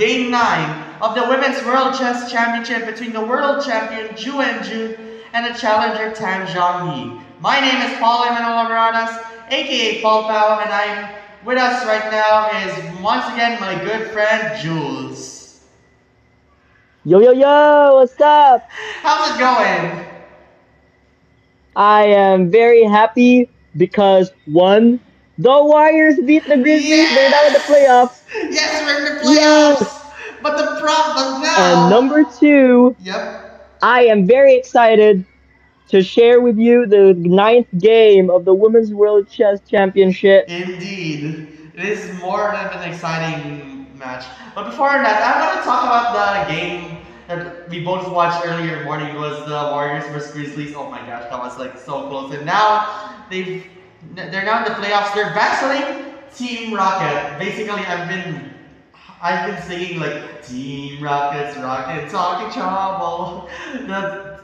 Game 9 of the Women's World Chess Championship between the world champion Wenjun and the challenger Tan Zhongyi. My name is Paul Emanuel Amaradas, aka Paul Pao, and I'm with us right now is once again my good friend Jules. Yo, yo, yo, what's up? How's it going? I am very happy because one, the Warriors beat the Grizzlies. They're now in the Yes! playoffs. Yes, we're in the Yes! playoffs! But the problem And number now. two, Yep. I am very excited to share with you the ninth game of the Women's World Chess Championship. Indeed. It is more than an exciting match. But before that, I want to talk about the game that we both watched earlier in the morning. It was the Warriors versus Grizzlies. Oh my gosh, that was like so close. And now they're now in the playoffs. They're battling Team Rocket. Basically, I've been singing like Team Rockets, Rocket, talking trouble. The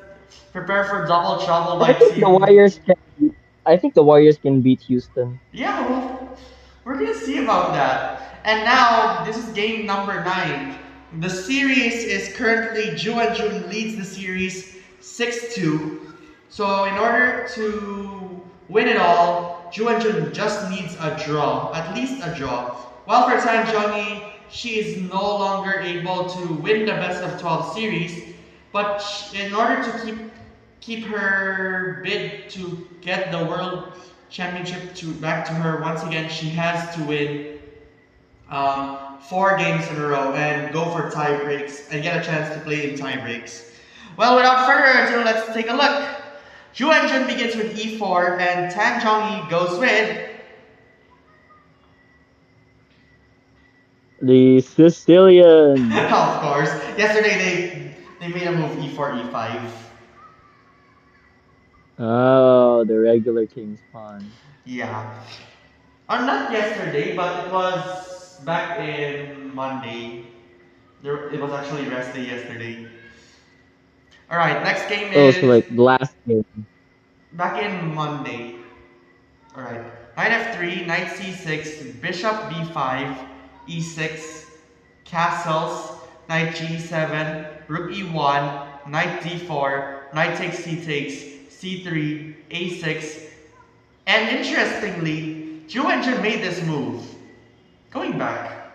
Prepare for double trouble I by think the Team. Warriors can. I think the Warriors can beat Houston. Yeah, well, we're gonna see about that. And now this is game number 9. The series is currently Jun leads the series 6-2. So in order to win it all, Jun just needs a draw, at least a draw. While for Tan Zhongyi, she is no longer able to win the best of 12 series, but in order to keep her bid to get the world championship back to her once again, she has to win 4 games in a row and go for tie breaks and get a chance to play in tie breaks. Well, without further ado, let's take a look. Wenjun begins with e4 and Tan Zhongyi goes with The Sicilians. of course. Yesterday they made a move e4 e5. Oh, the regular King's Pawn. Yeah. Not yesterday, but it was back in Monday. It was actually rest day yesterday. All right, next game Oh, so is like the last game. back in Monday. All right, knight f3, knight c6, bishop b5, e6, castles, knight g7, rook e1, knight d4, knight takes c3, a6, and interestingly, Zhu Wenjun made this move. Going back.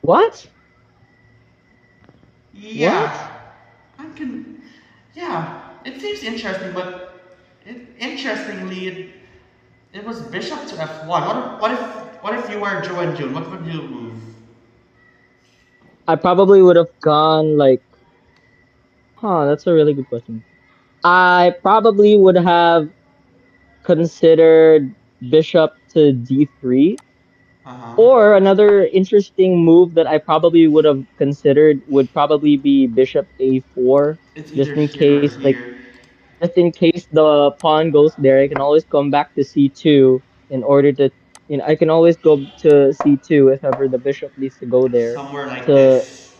What? What? Yeah, I can. Yeah, it seems interesting, but it was bishop to f1. What if you were Zhou and Jun? What would you move? I probably would have gone like, huh, that's a really good question. I probably would have considered bishop to d3, Uh huh. or another interesting move that I probably would have considered would probably be bishop a4, It's just either in here or case like here. just in case the pawn goes there, I can always come back to c2 in order to, I can always go to c2 if ever the bishop needs to go there Somewhere like to this.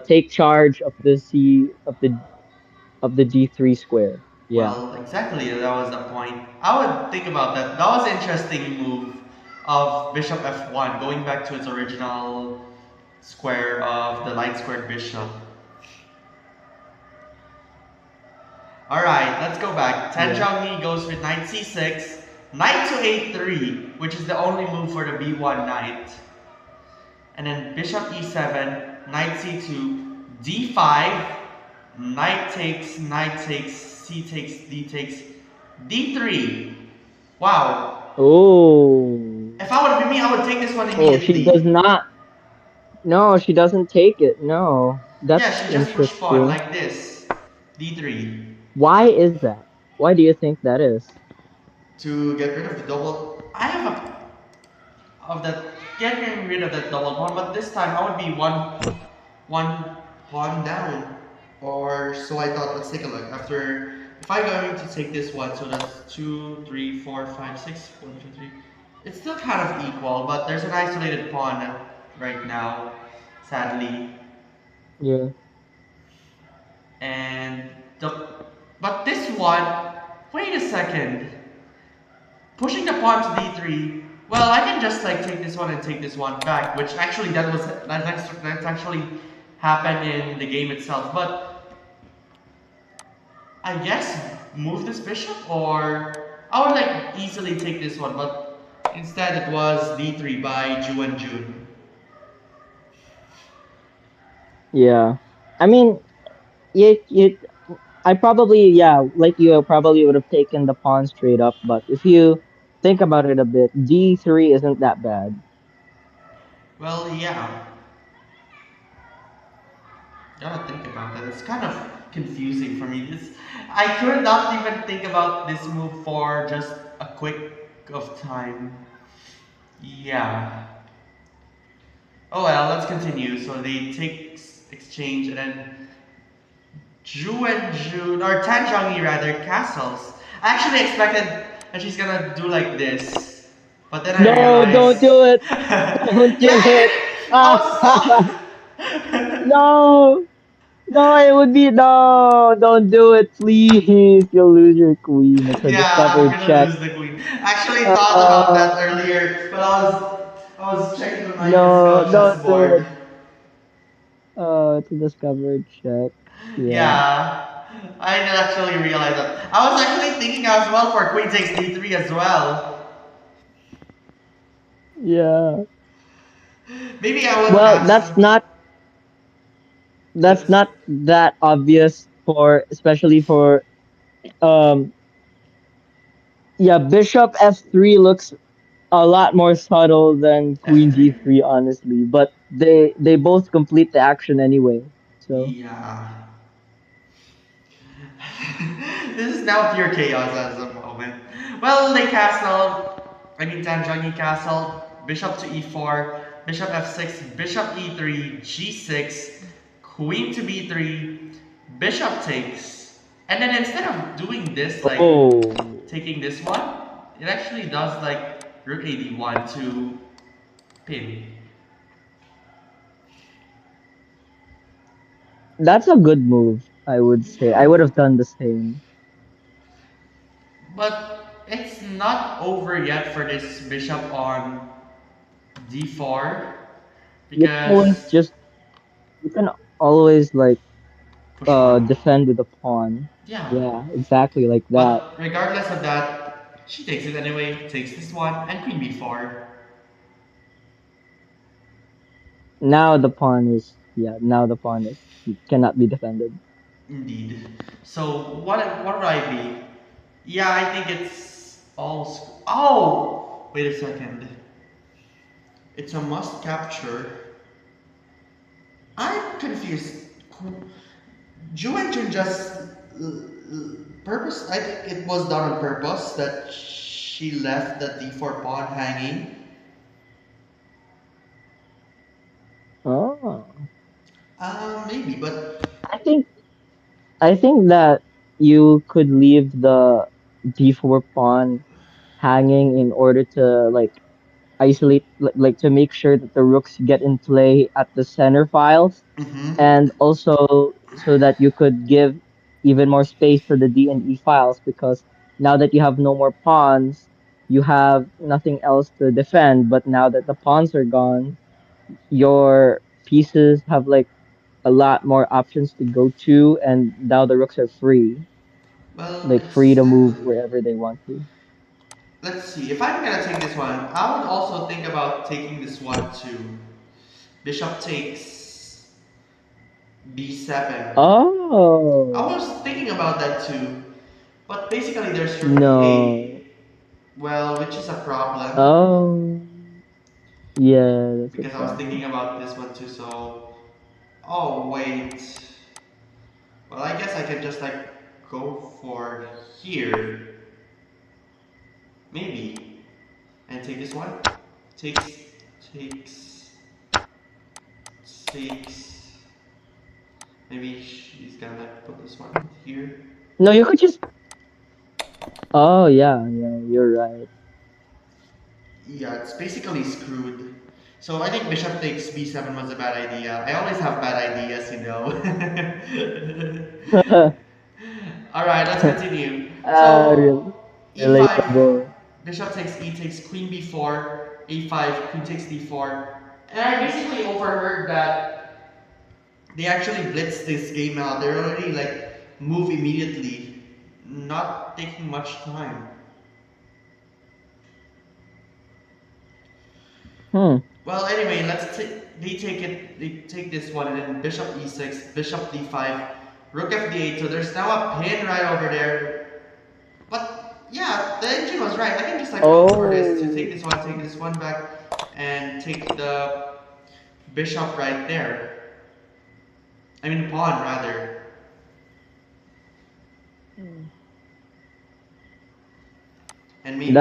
take charge of the c of the d3 square. Yeah. Well, exactly. That was the point. I would think about that. That was an interesting move of bishop f1, going back to its original square of the light squared bishop. Alright, let's go back. Tan Yeah. Zhongyi goes with knight c6, knight to a3, which is the only move for the b1 knight. And then bishop e7, knight c2, d5, knight takes, c takes, d takes, d3. Wow. Oh. If I would be me, I would take this one Oh, she does immediately. not. No, she doesn't take it. No. Yeah, That's she just push pawn interesting. like this. d3. Why is that? Why do you think that is? To get rid of the double. I have a of that getting rid of that double pawn, but this time I would be one pawn down. Or so I thought. Let's take a look. After if I'm going to take this one, so that's 2, 3, 4, 5, 6, 1, 2, 3. It's still kind of equal, but there's an isolated pawn right now, sadly. Yeah. And the but this one, wait a second. Pushing the pawn to d3 Well, I can just like take this one and take this one back, which actually that's actually happened in the game itself. But I guess move this bishop, or I would like easily take this one, but instead it was d3 by Ju and Jun. Yeah. I mean, it I probably, yeah, like you, I probably would have taken the pawn straight up, but if you think about it a bit, D3 isn't that bad. Well, yeah, gotta think about that. It's kind of confusing for me. This I could not even think about this move for just a quick of time. Yeah. Oh well, let's continue. So they take exchange, and then Zhu and Jun, or Tan Zhongyi rather, castles. I actually expected that she's gonna do like this, but then I No, don't realized, do it. Don't do yeah, it. I Ah, was so. no, no, it would be, no, don't do it, please. You'll lose your queen. It's a Yeah, I'm discovered gonna check. lose the queen. Actually thought about Uh, that earlier, but I was checking on my no, casino don't do chessboard. it. It's a discovered check. Yeah, Yeah, I didn't actually realize that. I was actually thinking as well for queen takes d3 as well. yeah. Maybe I would Well, cancel that's this. not that obvious for, especially for, um, yeah, bishop f3 looks a lot more subtle than queen F3. g3, honestly, but they both complete the action anyway. So, Yeah. This is now pure chaos at the moment. Well, they castled. I mean, Tanjong castled. Bishop to e4. Bishop f6. Bishop e3. g6. Queen to b3. Bishop takes. And then instead of doing this, like oh, taking this one, it actually does like rook ad1 to pin. that's a good move, I would say. I Yeah. would have done the same. But it's not over yet for this bishop on d4 You can always because just, you can always like push one. defend with a pawn. Yeah. Yeah, exactly like that. But regardless of that, she takes it anyway, takes this one, and queen b4. Now the pawn is, yeah, now the pawn is, cannot be defended. Indeed. So what would I be? Yeah, I think it's all. Oh! Wait a second. It's a must capture. I'm confused. Juventus just purpose. I think it was done on purpose that she left the d4 pawn hanging. Oh, Maybe, but I think I think that you could leave the d4 pawn hanging in order to like isolate, like to make sure that the rooks get in play at the center files, mm-hmm. and also so that you could give even more space to the D and E files, because now that you have no more pawns, you have nothing else to defend. But now that the pawns are gone, your pieces have like a lot more options to go to, and now the rooks are free, Well, like free to move exactly. wherever they want to. Let's see. If I'm gonna take this one, I would also think about taking this one too. Bishop takes b7. I Oh was thinking about that too, but basically there's rook e8. no! Well, which is a problem Oh yeah, that's a because I was thinking problem. about this one too. So, oh wait. Well, I guess I can just like go for here, maybe, and take this one. Takes, takes, takes. Maybe she's gonna like put this one here. No, you could just. Oh yeah, yeah, you're right. Yeah, it's basically screwed. So I think bishop takes b7 was a bad idea. I always have bad ideas, you know. All right, let's continue. So Really e5. relatable. Bishop takes e takes queen b4, a5, queen takes d4. And I basically overheard that they actually blitz this game out. They're already like move immediately, not taking much time. Hmm. Well, anyway, they take it. They take this one, and then bishop e6, bishop d5, rook f d8. So there's now a pin right over there. But yeah, the engine was right. I can just like look for this to Oh. take this one back, and take the bishop right there. I mean pawn rather. And maybe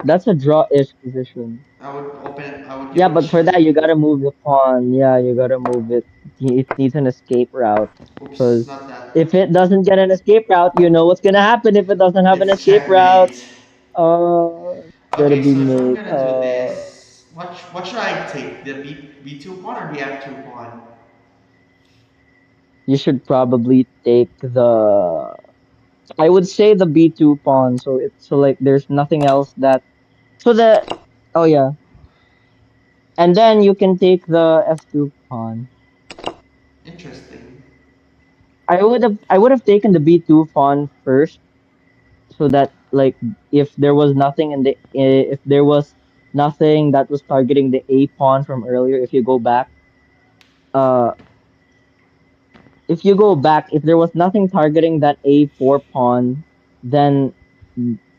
That's a draw-ish position. I would open it. I would give Yeah, him a but for that check. you gotta move the pawn. Yeah, you gotta move it. It needs an escape route. Oops, Because not if that. it doesn't get an escape route, you know what's gonna happen if it doesn't have an It's escape route. checkmate. It's gonna Okay, be so if I'm mate. gonna do this, what should I take? The b2 pawn or the f2 pawn? You should probably take the. I would say the b2 pawn. So like there's nothing else that. So the. Oh yeah, and then you can take the f2 pawn. Interesting. I would have taken the b2 pawn first so that like if there was nothing that was targeting the a pawn from earlier, uh if there was nothing targeting that a4 pawn, then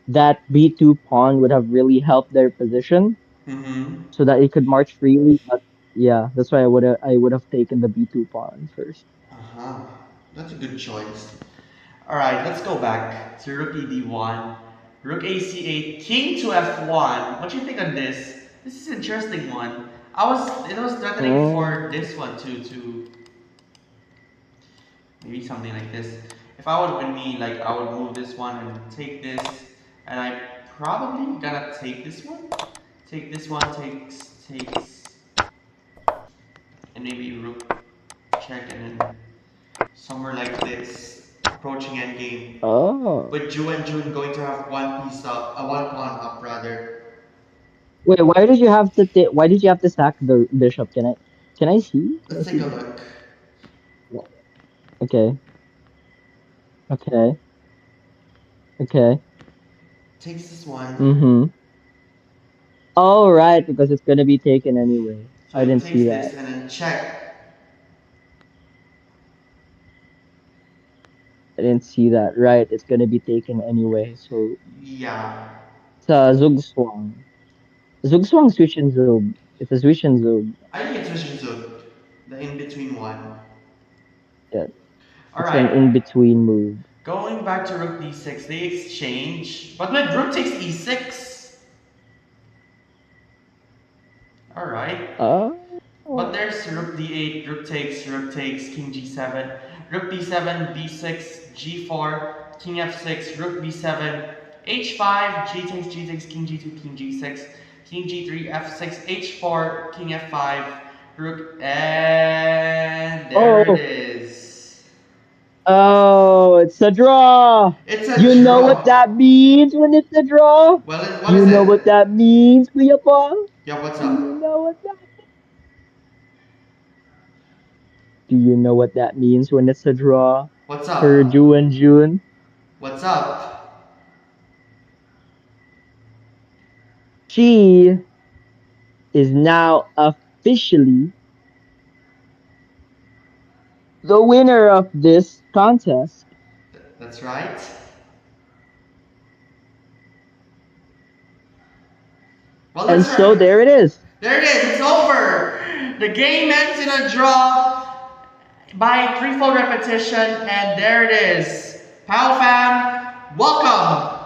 that b2 pawn would have really helped their position Mm-hmm. so that it could march freely. But yeah, that's why I would have taken the b2 pawn first. Uh-huh. That's a good choice. Alright, let's go back to rook e d1, rook a c8, king to f1. What do you think on this? This is an interesting one. It was threatening Mm. for this one too, to maybe something like this. If I would win me, like I would move this one and take this, and I probably gonna take this one. Take this one, takes, and maybe rook check, and then somewhere like this, approaching endgame. Oh. With Ju and Jun going to have one piece up, one pawn up rather. Wait, why did you have to sack the bishop? Can I see? Can I Let's take see a that? look. Yeah. Okay. Okay. Okay. Takes this one. Mm-hmm. Oh, right, because it's gonna be taken anyway. So I it didn't takes see this that. and then check. I didn't see that. Right, it's gonna be taken anyway. So Yeah. it's a Zugzwang. Zugzwang Zug. It's a Zug. I think it's Vision Zug. The in between one. Yeah, it's an Alright. in-between move. Going back to rook d6, they exchange. But when rook takes e6. Alright. But Oh. there's rook d8, rook takes, king g7, rook d7, b6, g4, king f6, rook b7, h5, g takes, king g2, king g6, king g3, f6, h4, king f5, rook, and there it Oh. is. Oh, it's a draw. It's a You know what draw. that means when it's a draw? Well, Do what you is know what it? that means, Kuya Paul? Yeah, what's Do you up? know what that Do you know what that means when it's a draw What's for Ju up? and June? What's up? She is now officially the winner of this contest. That's right. Well, And that's so right. there it is. There it is. It's over. The game ends in a draw by threefold repetition, and there it is. Pal fam, welcome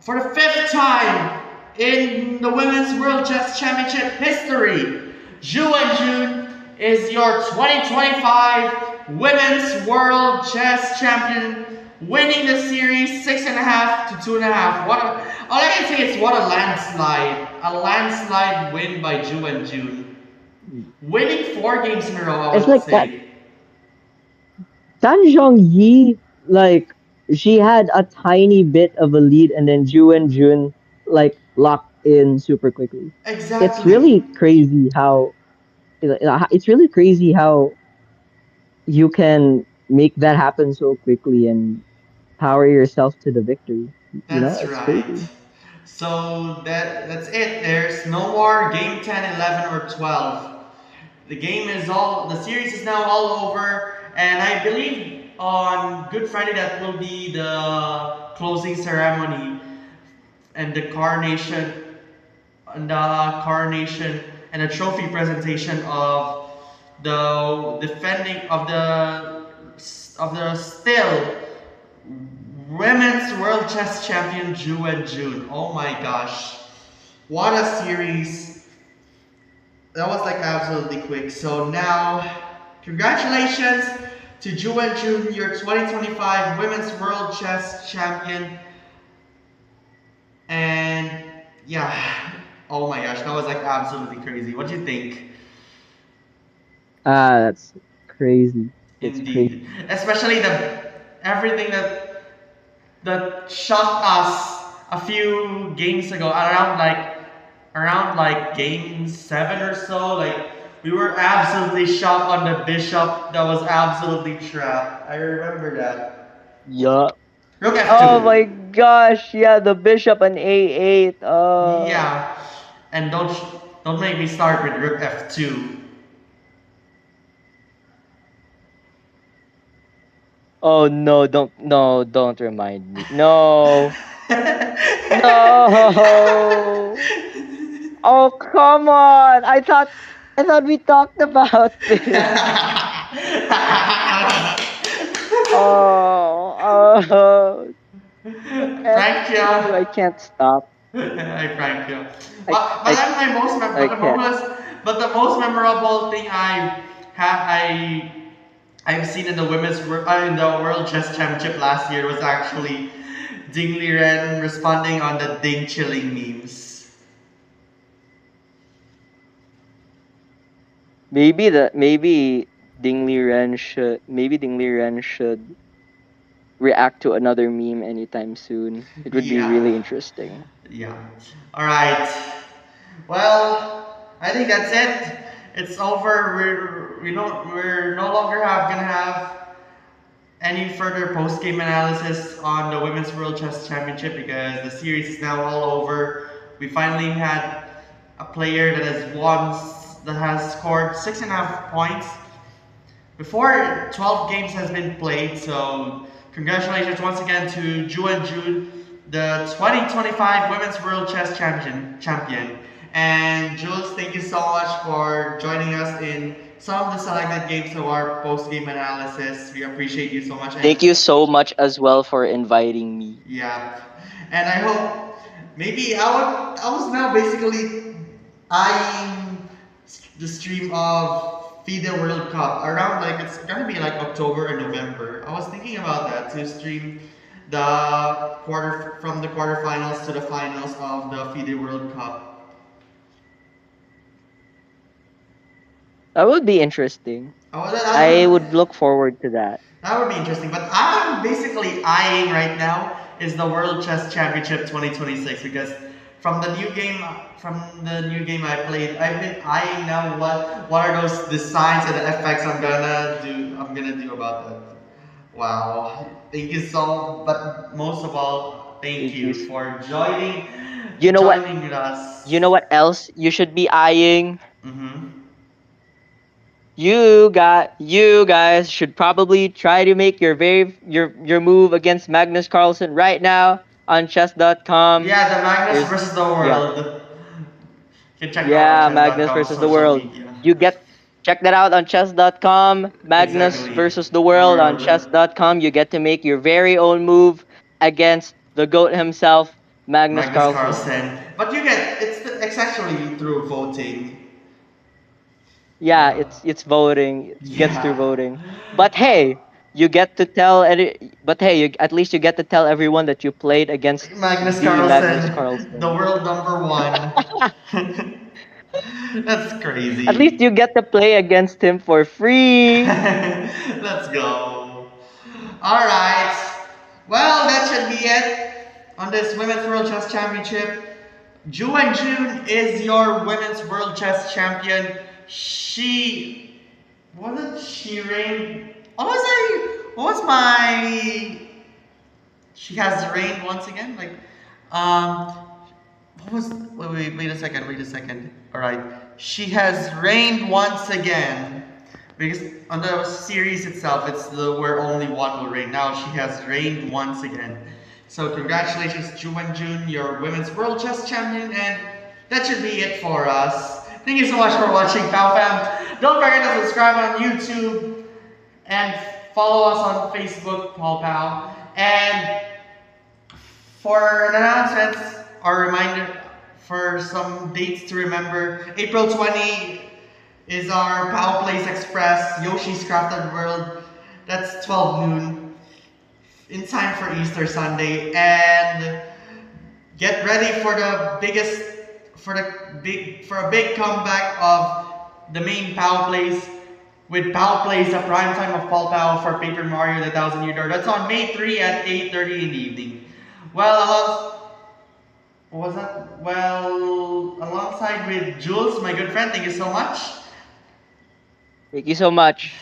for the fifth time in the Women's World Chess Championship history. Zhu and Jun is your 2025 Women's World Chess Champion, winning the series 6.5 to 2.5. All I can say is what a landslide! A landslide win by Zhu and Jun. Winning 4 games in a row, I It's would like that say. Tan Zhongyi, like she had a tiny bit of a lead, and then Ju and Jun like locked in super quickly. It's Exactly. really crazy how it's really crazy how you can make that happen so quickly and power yourself to the victory. You know, That's it's right. crazy. So that's it. There's no more game 10, 11, or 12. The series is now all over, and I believe on Good Friday that will be the closing ceremony and the coronation and the trophy presentation of the defending of the still women's world chess champion Ju Wenjun. Oh my gosh, what a series! That was like absolutely quick. So now, congratulations to Ju Wenjun, your 2025 women's world chess champion. And yeah, oh my gosh, that was like absolutely crazy. What do you think? That's crazy. It's crazy. Indeed, especially the everything that shocked us a few games ago, around like game 7 or so. Like we were absolutely shocked on the bishop that was absolutely trapped. I remember that. Yeah. Rook Oh my f2. gosh, yeah, the bishop and A8. Yeah, and don't make me start with rook f2. Oh no, don't remind me. No. No. Oh, come on. I thought we talked about this. Oh, look Frank F2. I you. can't stop. I prank you. I But I that's my I can't. but the most memorable thing I've seen in the in the World Chess Championship last year was actually Ding Liren responding on the Ding chilling memes. Maybe Dingley Ren should react to another meme anytime soon. It would be Yeah, really interesting. yeah. All right. Well, I think that's it. It's over. We're no longer gonna have any further post game analysis on the Women's World Chess Championship because the series is now all over. We finally had a player that has scored 6.5 points before 12 games has been played. So congratulations once again to Ju and Jude, the 2025 Women's World Chess Champion. And Jules, thank you so much for joining us in some of the selected games of our post-game analysis. We appreciate you so much. And Thank you so much as well for inviting me. yeah, and I hope maybe I was now basically eyeing the stream of FIDE World Cup around like it's gonna be like October or November. I was thinking about that to stream the quarterfinals to the finals of the FIDE World Cup. That would be interesting. Oh, I would look forward to that. that would be interesting. But I'm basically eyeing right now is the World Chess Championship 2026 because from the new game I played, I've been eyeing now what are those designs and the effects I'm gonna do about that. Wow. Thank you so but most of all, thank Thank you. you for You know what? joining with You know us. what else you should be eyeing? Mm-hmm. You guys should probably try to make your move against Magnus Carlsen right now on chess.com. Yeah, the Magnus There's versus the yeah. world. You can check our Yeah, Magnus chess.com versus the social world. media. You get check that out on chess.com. Magnus Exactly. versus the The world on world. chess.com. You get to make your very own move against the GOAT himself, Magnus Magnus Carlsen. Carlsen. But it's actually through voting. Yeah, Yeah. it's voting. It gets through Yeah. voting. But hey, you get to tell but hey, at least you get to tell everyone that you played against Magnus the Magnus Carlsen, the Carlsen. world number one. That's At least crazy. you get to play against him for free. Let's go. All right. Well, that should be it on this Women's World Chess Championship. Ju Wenjun is your women's world chess champion. She wasn't she reigned. What was my? She has reigned once again. Um, what was? Wait a second. Wait a second. All right. She has reigned once again. Because on the series itself, it's where only one will reign. Now she has reigned once again. So congratulations, Ju Wenjun, your women's world chess champion, and that should be it for us. Thank you so much for watching, Pow Fam. Don't forget to subscribe on YouTube and follow us on Facebook, Paul Pow. And for announcements or reminder for some dates to remember, April 20 is our Pow Plays Express Yoshi's Crafted World. That's 12 noon in time for Easter Sunday. And get ready for the biggest for a big comeback of the main Pow Plays with Pow Plays a prime time of Paul Pow for Paper Mario the 1000-Year Door. That's on May 3 at 8:30 in the evening. Well, what was that? Well, alongside with Jules, my good friend, thank you so much. Thank you so much.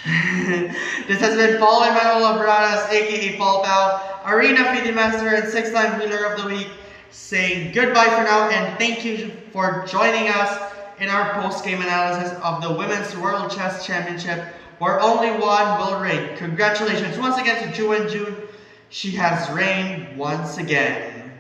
This has been Paul Emmanuel Abradas, aka Paul Pow, Arena FIDE Master and 6-time Wheeler of the Week, saying goodbye for now and thank you for joining us in our post-game analysis of the Women's World Chess Championship, where only one will reign. Congratulations once again to Ju Wenjun. She has reigned once again.